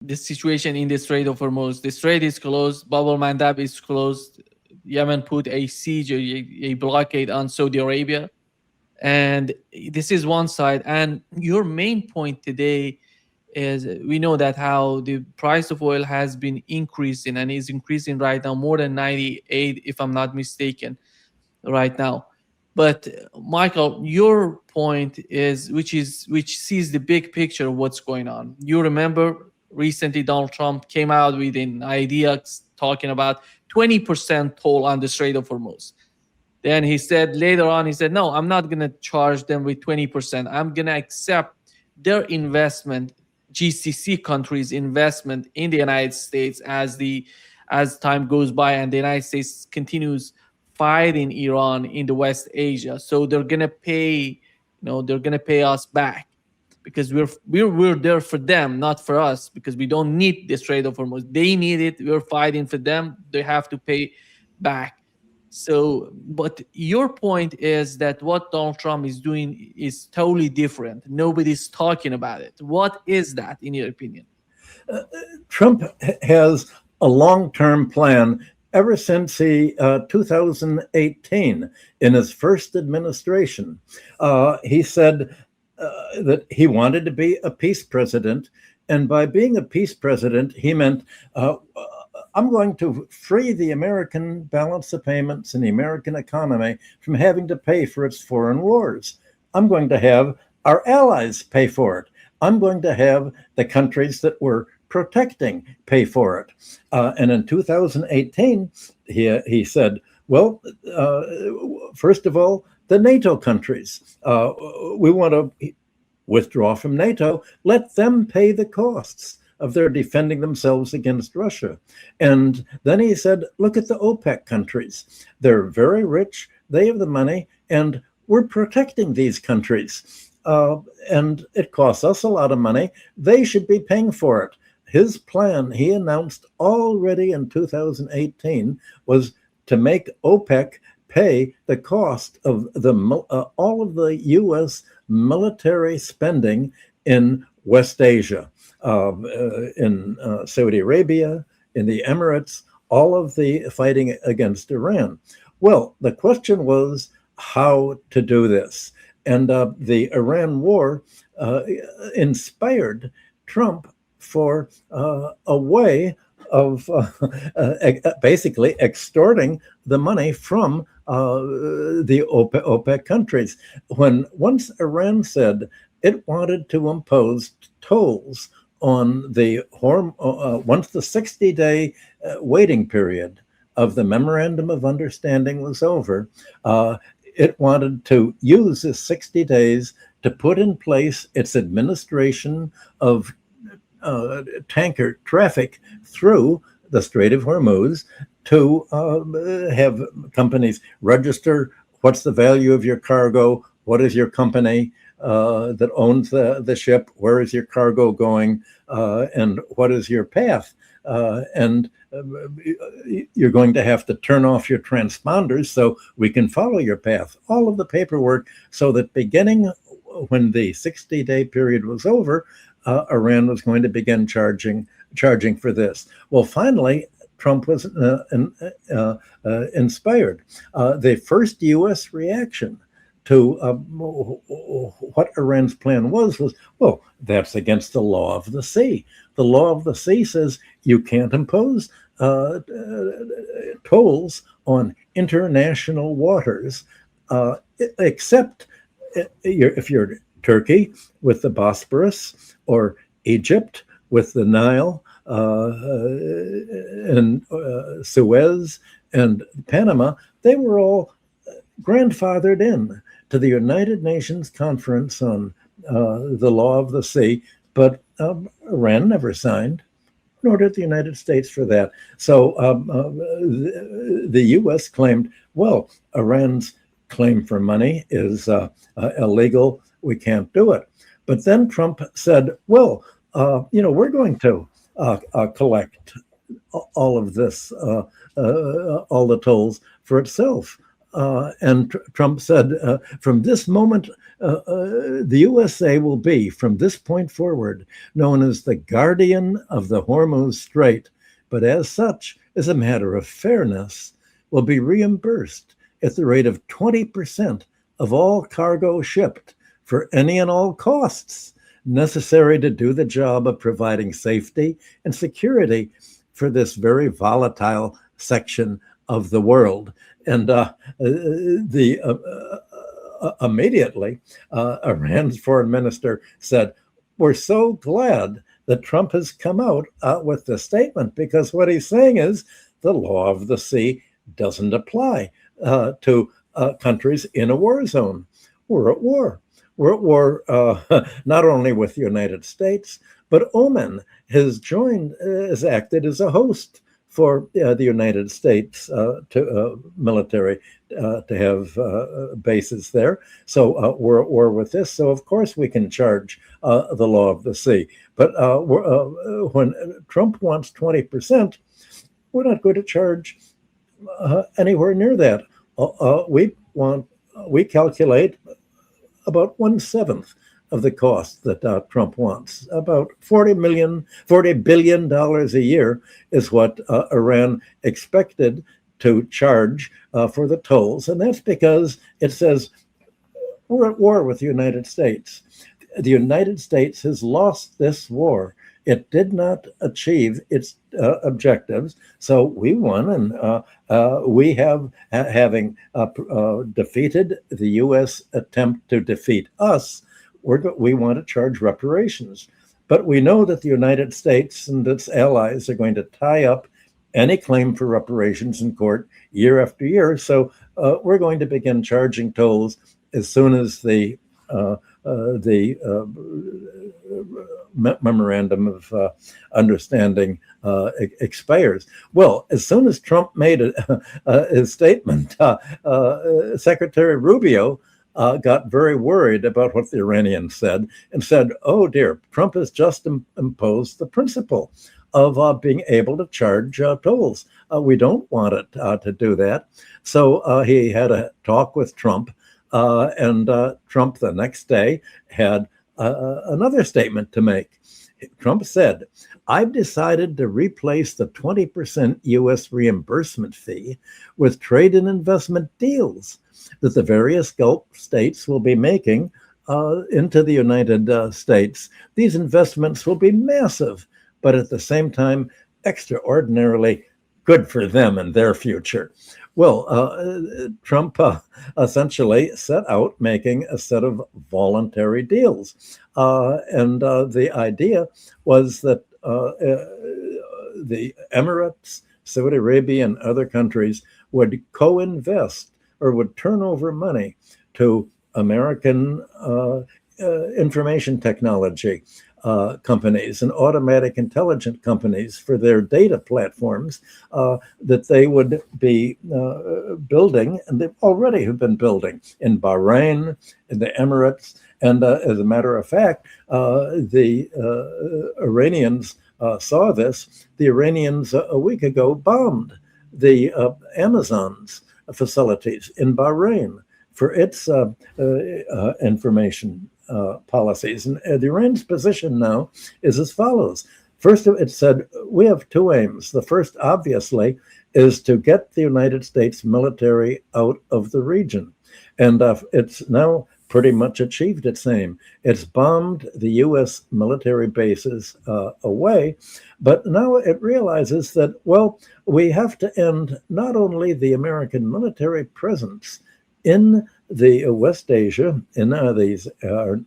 the situation in the Strait of Hormuz. The strait is closed, Bab al-Mandab is closed. Yemen put a siege, a blockade on Saudi Arabia. And this is one side. And your main point today is we know that how the price of oil has been increasing and is increasing right now more than 98, if I'm not mistaken, right now. But Michael, your point is which sees the big picture of what's going on. You remember recently Donald Trump came out with an idea talking about 20% toll on the Strait of Hormuz. Then he said later on, he said, no, I'm not going to charge them with 20%. I'm going to accept their investment, GCC countries' investment in the United States as time goes by and the United States continues fighting Iran in the West Asia. So they're going to pay, they're going to pay us back because we're there for them, not for us, because we don't need the Strait of Hormuz. They need it. We're fighting for them. They have to pay back. So, but your point is that what Donald Trump is doing is totally different. Nobody's talking about it. What is that, in your opinion? Trump has a long-term plan ever since 2018, in his first administration. He said that he wanted to be a peace president. And by being a peace president, he meant I'm going to free the American balance of payments and the American economy from having to pay for its foreign wars. I'm going to have our allies pay for it. I'm going to have the countries that we're protecting pay for it. And in 2018, he said, well, first of all, the NATO countries, we want to withdraw from NATO, let them pay the costs of their defending themselves against Russia. And then he said, look at the OPEC countries. They're very rich, they have the money, and we're protecting these countries. And it costs us a lot of money. They should be paying for it. His plan, he announced already in 2018, was to make OPEC pay the cost of all of the U.S. military spending in West Asia, in Saudi Arabia, in the Emirates, all of the fighting against Iran. Well, the question was how to do this. And the Iran war inspired Trump for a way of basically extorting the money from the OPEC countries. Once Iran said it wanted to impose tolls on the once the 60-day waiting period of the memorandum of understanding was over, it wanted to use the 60 days to put in place its administration of tanker traffic through the Strait of Hormuz, to have companies register what's the value of your cargo, what is your company that owns the ship, where is your cargo going, and what is your path. And you're going to have to turn off your transponders so we can follow your path. All of the paperwork, so that beginning when the 60-day period was over, Iran was going to begin charging for this. Well, finally, Trump was inspired. The first U.S. reaction to what Iran's plan was, well, that's against the law of the sea. The law of the sea says you can't impose tolls on international waters, except if you're Turkey with the Bosporus, or Egypt with the Nile, and Suez and Panama. They were all grandfathered in to the United Nations Conference on the Law of the Sea, but Iran never signed, nor did the United States for that. So the U.S. claimed, well, Iran's claim for money is illegal. We can't do it. But then Trump said, well, we're going to collect all of this, all the tolls for itself. and Trump said, from this moment, the USA will be, from this point forward, known as the guardian of the Hormuz Strait, but as such, as a matter of fairness, will be reimbursed at the rate of 20% of all cargo shipped for any and all costs necessary to do the job of providing safety and security for this very volatile section of the world. And immediately, Iran's foreign minister said, "We're so glad that Trump has come out with this statement, because what he's saying is the law of the sea doesn't apply to countries in a war zone. We're at war. We're at war not only with the United States, but Oman has acted as a host for the United States military to have bases there. So we're at war with this. So of course we can charge the law of the sea. But when Trump wants 20%, we're not going to charge anywhere near that. We calculate about 1/7 of the cost that Trump wants. About $40 billion a year is what Iran expected to charge for the tolls. And that's because it says we're at war with the United States. The United States has lost this war. It did not achieve its objectives, so we won, and we have, having defeated the U.S. attempt to defeat us, we want to charge reparations. But we know that the United States and its allies are going to tie up any claim for reparations in court year after year, so we're going to begin charging tolls as soon as the memorandum of understanding expires. Well, as soon as Trump made his statement, Secretary Rubio got very worried about what the Iranians said and said, "Oh dear, Trump has just imposed the principle of being able to charge tolls. We don't want it to do that." So he had a talk with Trump. And Trump the next day had another statement to make. Trump said, "I've decided to replace the 20% U.S. reimbursement fee with trade and investment deals that the various Gulf states will be making into the United States. These investments will be massive, but at the same time, extraordinarily good for them and their future." Well, Trump essentially set out making a set of voluntary deals. And the idea was that the Emirates, Saudi Arabia, and other countries would co-invest or would turn over money to American information technology companies and automatic intelligent companies for their data platforms that they would be building, and they already have been building in Bahrain, in the Emirates. And as a matter of fact, the Iranians saw this. The Iranians a week ago bombed the Amazon's facilities in Bahrain for its information policies. And Iran's position now is as follows. First, it said, we have two aims. The first, obviously, is to get the United States military out of the region. And it's now pretty much achieved its aim. It's bombed the U.S. military bases away, but now it realizes that, well, we have to end not only the American military presence in the West Asia, in these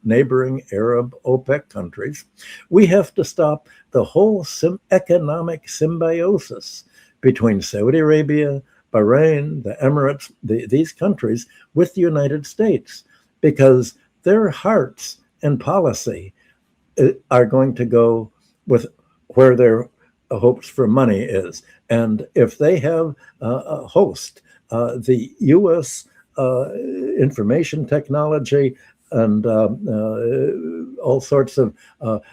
neighboring Arab OPEC countries, we have to stop the whole economic symbiosis between Saudi Arabia, Bahrain, the Emirates, these countries with the United States, because their hearts and policy are going to go with where their hopes for money is. And if they have a host, the U.S. Information technology and all sorts of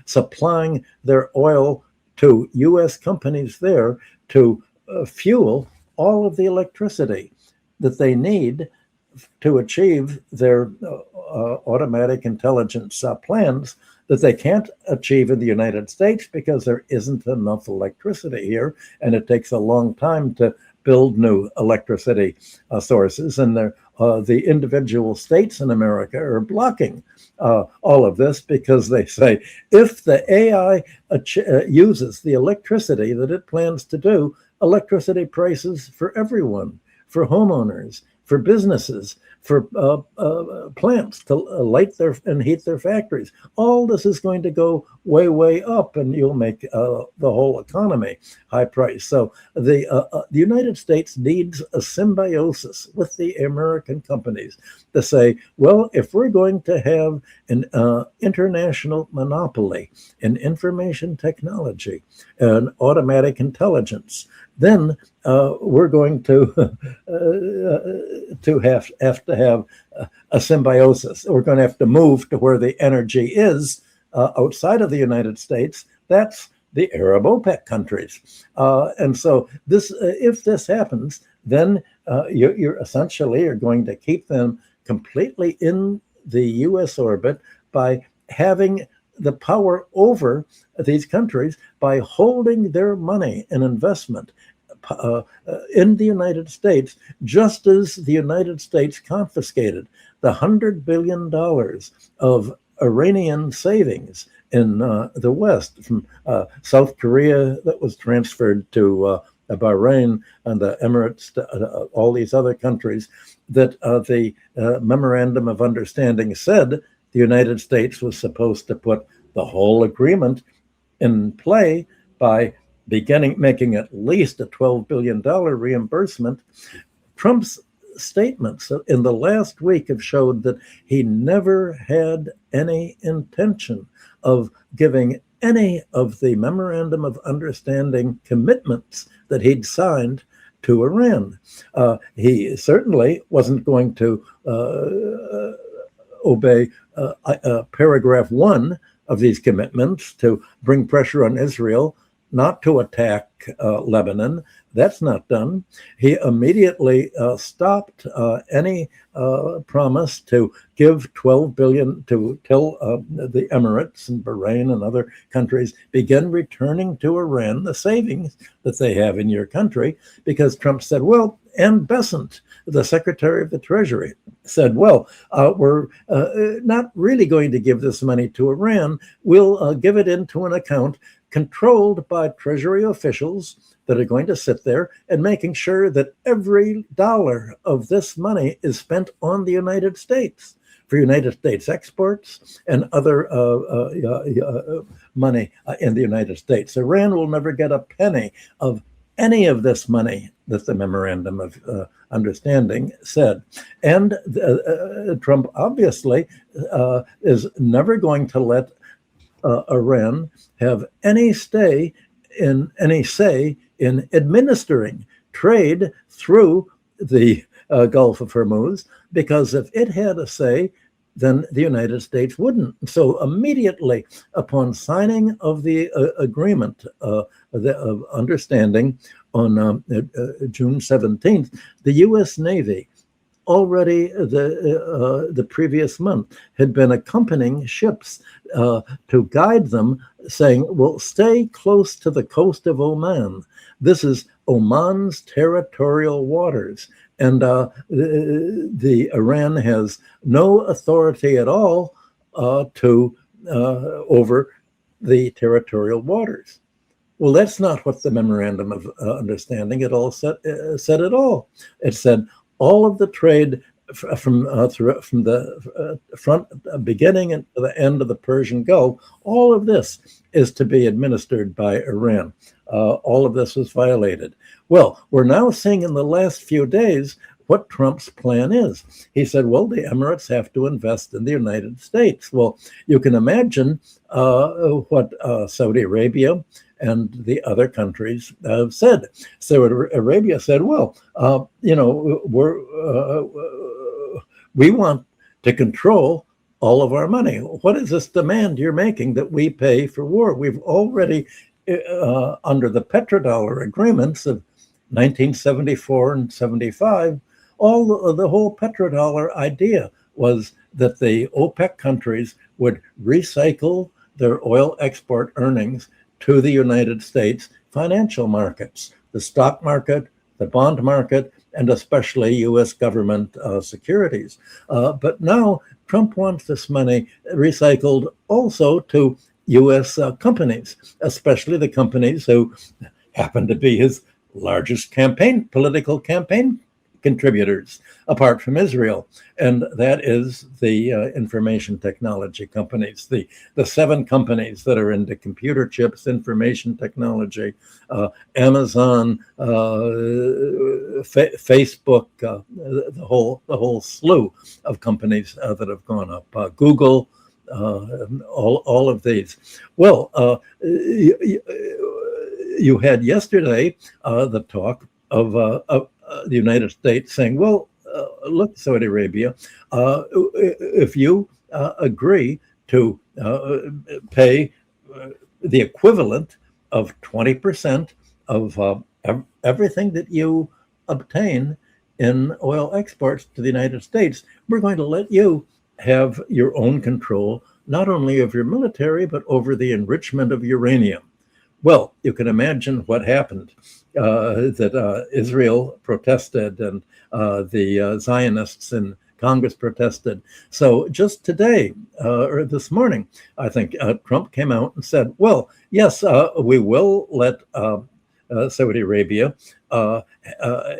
supplying their oil to U.S. companies there to fuel all of the electricity that they need to achieve their automatic intelligence plans that they can't achieve in the United States because there isn't enough electricity here, and it takes a long time to build new electricity sources. And the individual states in America are blocking all of this because they say if the AI uses the electricity that it plans to do, electricity prices for everyone, for homeowners, for businesses, for plants to light their and heat their factories. All this is going to go way, way up, and you'll make the whole economy high price. So the United States needs a symbiosis with the American companies to say, well, if we're going to have an international monopoly in information technology and automatic intelligence, then we're going to have to have a symbiosis. We're going to have to move to where the energy is outside of the United States. That's the Arab OPEC countries. And so this, if this happens, then you're essentially are going to keep them completely in the U.S. orbit by having the power over these countries by holding their money and investment in the United States, just as the United States confiscated the $100 billion of Iranian savings in the West from South Korea that was transferred to Bahrain and the Emirates, all these other countries, that the memorandum of understanding said the United States was supposed to put the whole agreement in play by making at least a $12 billion reimbursement. Trump's statements in the last week have showed that he never had any intention of giving any of the memorandum of understanding commitments that he'd signed to Iran. He certainly wasn't going to obey paragraph 1 of these commitments to bring pressure on Israel not to attack Lebanon. That's not done. He immediately stopped any promise to give $12 billion to tell the Emirates and Bahrain and other countries begin returning to Iran the savings that they have in your country, because Trump said, well, Ann Besant, the Secretary of the Treasury, said, well, we're not really going to give this money to Iran. We'll give it into an account controlled by Treasury officials that are going to sit there and making sure that every dollar of this money is spent on the United States for United States exports and other money in the United States. Iran will never get a penny of any of this money that the memorandum of understanding said. And Trump obviously is never going to let Iran have any say in administering trade through the Gulf of Hormuz, because if it had a say, then the United States wouldn't. So immediately upon signing of the agreement of understanding on June 17th, the U.S. Navy already the previous month had been accompanying ships to guide them, saying, well, stay close to the coast of Oman. This is Oman's territorial waters. And the Iran has no authority at all to over the territorial waters. Well, that's not what the memorandum of understanding at all said at all. It said all of the trade from the front beginning and to the end of the Persian Gulf, all of this is to be administered by Iran. All of this was violated. Well, we're now seeing in the last few days what Trump's plan is. He said, well, the Emirates have to invest in the United States. Well, you can imagine what Saudi Arabia and the other countries have said. So Arabia said, well, we want to control all of our money. What is this demand you're making that we pay for war? We've already, under the Petrodollar agreements of 1974 and 75, the whole petrodollar idea was that the OPEC countries would recycle their oil export earnings to the United States financial markets, the stock market, the bond market, and especially U.S. government securities. But now Trump wants this money recycled also to U.S. Companies, especially the companies who happen to be his largest political campaign contributors, apart from Israel, and that is the information technology companies, the 7 companies that are into computer chips, information technology, Amazon, Facebook, the whole slew of companies that have gone up, Google, all of these. Well, you had yesterday the talk of the United States saying, well, look, Saudi Arabia, if you agree to pay the equivalent of 20% of everything that you obtain in oil exports to the United States, we're going to let you have your own control, not only of your military, but over the enrichment of uranium. Well, you can imagine what happened, that Israel protested and the Zionists in Congress protested. So just today, or this morning, I think Trump came out and said, well, yes, we will let Saudi Arabia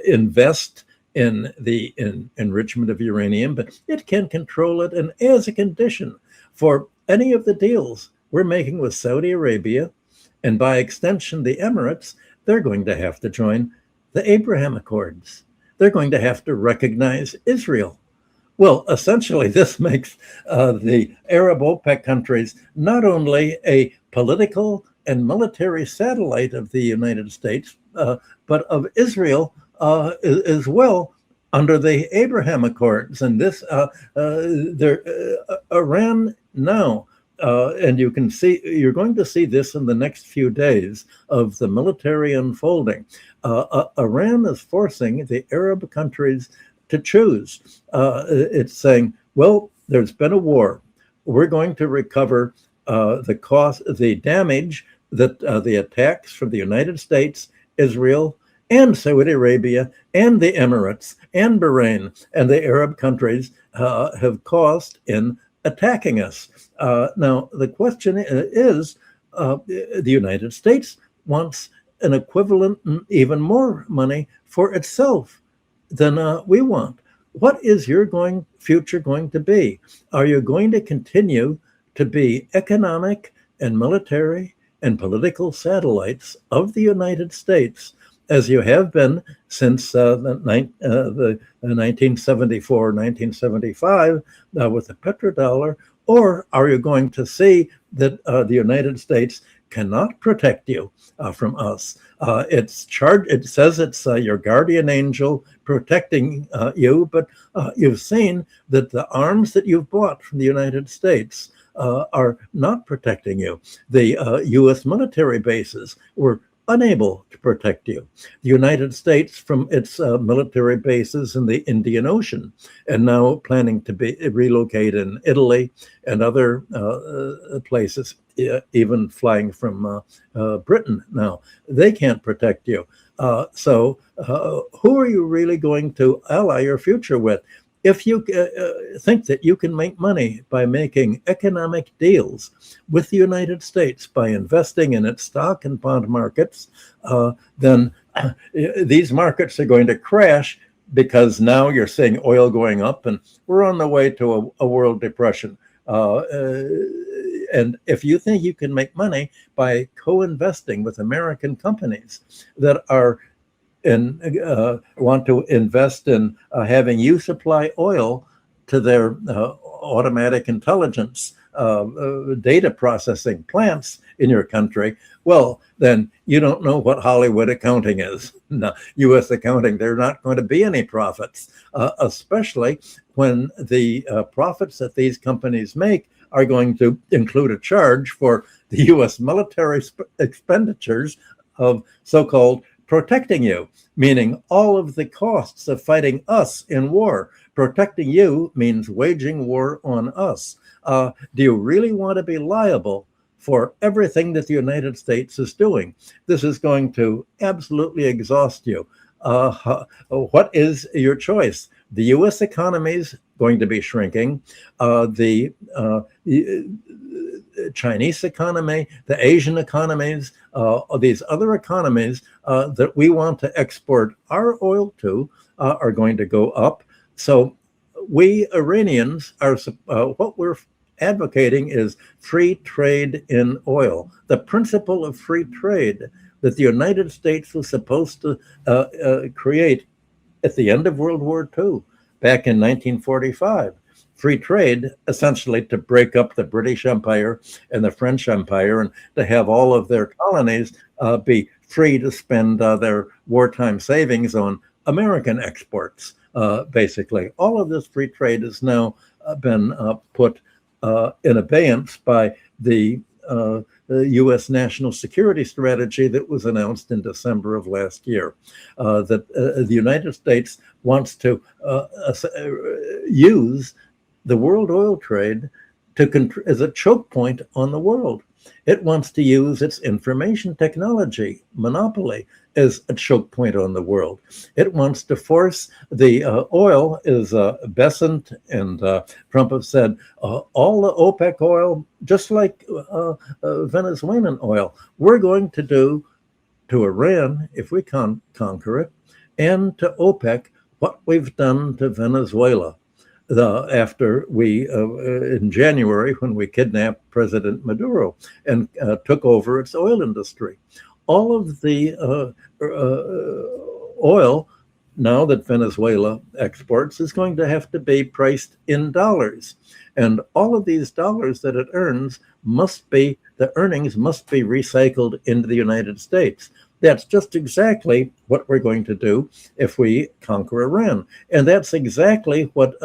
invest in the enrichment of uranium, but it can control it. And as a condition for any of the deals we're making with Saudi Arabia, and by extension, the Emirates, they're going to have to join the Abraham Accords. They're going to have to recognize Israel. Well, essentially, this makes the Arab OPEC countries not only a political and military satellite of the United States, but of Israel as well under the Abraham Accords. And this, Iran now, and you're going to see this in the next few days of the military unfolding. Iran is forcing the Arab countries to choose. It's saying, well, there's been a war. We're going to recover the damage that the attacks from the United States, Israel, and Saudi Arabia, and the Emirates, and Bahrain, and the Arab countries have caused in attacking us. Now, the question is, the United States wants an equivalent, even more money for itself than we want. What is your future going to be? Are you going to continue to be economic and military and political satellites of the United States, as you have been since the 1974, 1975 with the petrodollar? Or are you going to see that the United States cannot protect you from us? It says it's your guardian angel protecting you, but you've seen that the arms that you've bought from the United States are not protecting you. The U.S. military bases were unable to protect you. The United States from its military bases in the Indian Ocean, and now planning to relocate in Italy and other places, even flying from Britain now. They can't protect you. So who are you really going to ally your future with? If you think that you can make money by making economic deals with the United States, by investing in its stock and bond markets, then these markets are going to crash, because now you're seeing oil going up and we're on the way to a world depression. And if you think you can make money by co-investing with American companies that are want to invest in having you supply oil to their automatic intelligence data processing plants in your country, well, then you don't know what Hollywood accounting is. No, U.S. accounting, there are not going to be any profits, especially when the profits that these companies make are going to include a charge for the U.S. military expenditures of so-called protecting you, meaning all of the costs of fighting us in war. Protecting you means waging war on us. Do you really want to be liable for everything that the United States is doing? This is going to absolutely exhaust you. What is your choice? The U.S. economy is going to be shrinking. The Chinese economy, the Asian economies, these other economies that we want to export our oil to are going to go up. So we Iranians are what we're advocating is free trade in oil. The principle of free trade that the United States was supposed to create at the end of World War II, back in 1945. Free trade, essentially to break up the British Empire and the French Empire and to have all of their colonies be free to spend their wartime savings on American exports, basically. All of this free trade has now been put in abeyance by the U.S. national security strategy that was announced in December of last year, that the United States wants to use the world oil trade as a choke point on the world. It wants to use its information technology monopoly as a choke point on the world. It wants to force the oil, as Besant and Trump have said, all the OPEC oil, just like Venezuelan oil, we're going to do to Iran, if we conquer it, and to OPEC what we've done to Venezuela. After we, in January, when we kidnapped President Maduro and took over its oil industry. All of the oil now that Venezuela exports is going to have to be priced in dollars. And all of these dollars that it earns the earnings must be recycled into the United States. That's just exactly what we're going to do if we conquer Iran. And that's exactly what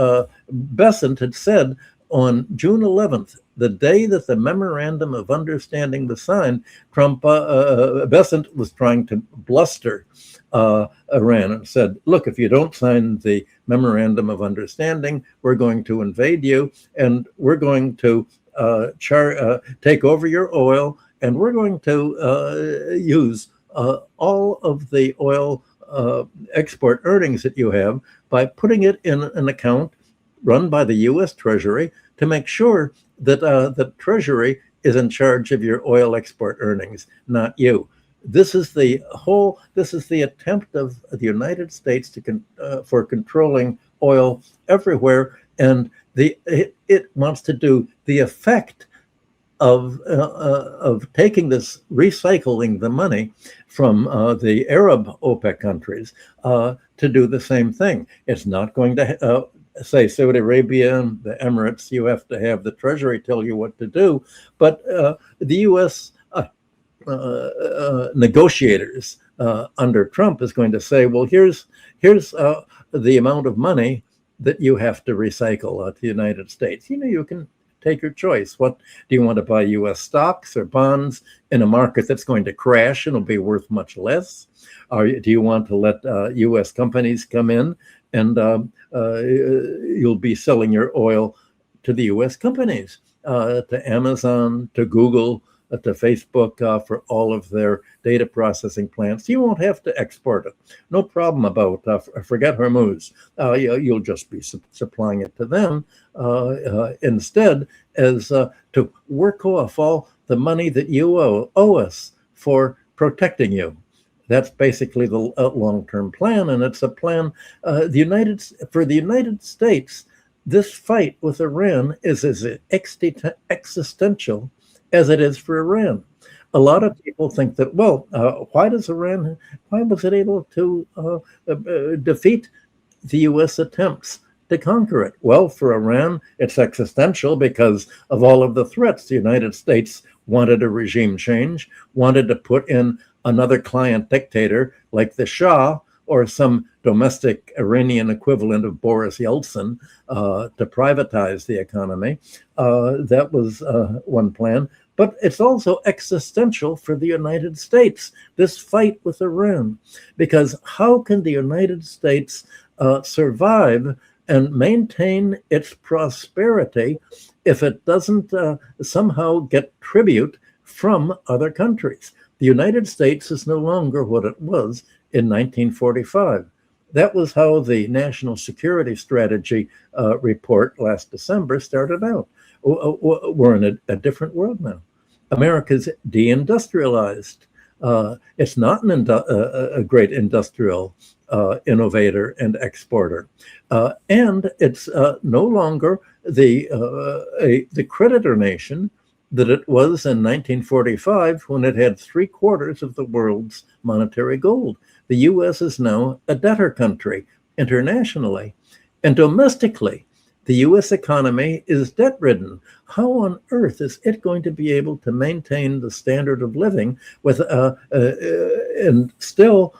Besant had said on June 11th, the day that the memorandum of understanding was signed. Besant was trying to bluster Iran and said, look, if you don't sign the memorandum of understanding, we're going to invade you and we're going to take over your oil and we're going to use all of the oil export earnings that you have by putting it in an account run by the U.S. Treasury to make sure that the Treasury is in charge of your oil export earnings, not you. This is the attempt of the United States for controlling oil everywhere, and it wants to do the effect of taking this, recycling the money from the Arab OPEC countries to do the same thing. It's not going to say Saudi Arabia, the Emirates, you have to have the Treasury tell you what to do, but the U.S. Negotiators under Trump is going to say, well, here's the amount of money that you have to recycle to the United States. You can take your choice. What do you want to buy, U.S. stocks or bonds in a market that's going to crash and will be worth much less? Or do you want to let U.S. companies come in and you'll be selling your oil to the U.S. companies, to Amazon, to Google, to Facebook for all of their data processing plants? You won't have to export it. No problem about, forget Hormuz. You'll just be supplying it to them instead as to work off all the money that you owe us for protecting you. That's basically the long-term plan, and it's a plan. For the United States, this fight with Iran is as existential as it is for Iran. A lot of people think that, why was it able to defeat the U.S. attempts to conquer it? Well, for Iran, it's existential because of all of the threats. The United States wanted a regime change, wanted to put in another client dictator like the Shah or some domestic Iranian equivalent of Boris Yeltsin to privatize the economy. That was one plan. But it's also existential for the United States, this fight with Iran, because how can the United States survive and maintain its prosperity if it doesn't somehow get tribute from other countries? The United States is no longer what it was in 1945. That was how the National Security Strategy report last December started out. We're in a different world now. America's deindustrialized. It's not a great industrial innovator and exporter. And it's no longer the creditor nation that it was in 1945 when it had 3/4 of the world's monetary gold. The U.S. is now a debtor country internationally. And domestically, the U.S. economy is debt-ridden. How on earth is it going to be able to maintain the standard of living with and still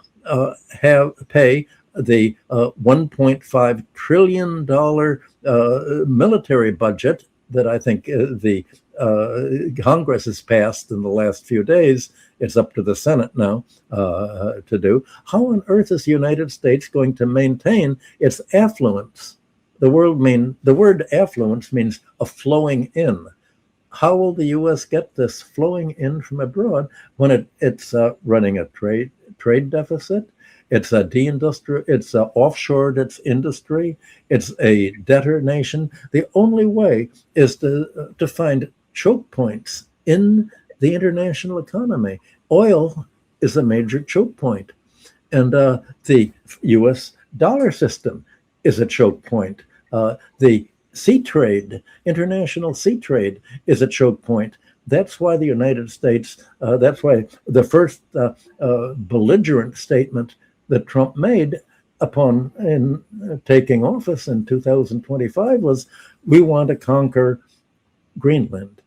pay the $1.5 trillion military budget that I think the Congress has passed in the last few days? It's up to the Senate now to do. How on earth is the United States going to maintain its affluence? The word affluence means a flowing in. How will the U.S. get this flowing in from abroad when it's running a trade deficit? It's a it's offshored its industry. It's a debtor nation. The only way is to find choke points in the international economy. Oil is a major choke point, and the U.S. dollar system is a choke point. The sea trade, international sea trade, is a choke point. That's why the United States, that's why the first belligerent statement that Trump made upon taking office in 2025 was, we want to conquer Greenland.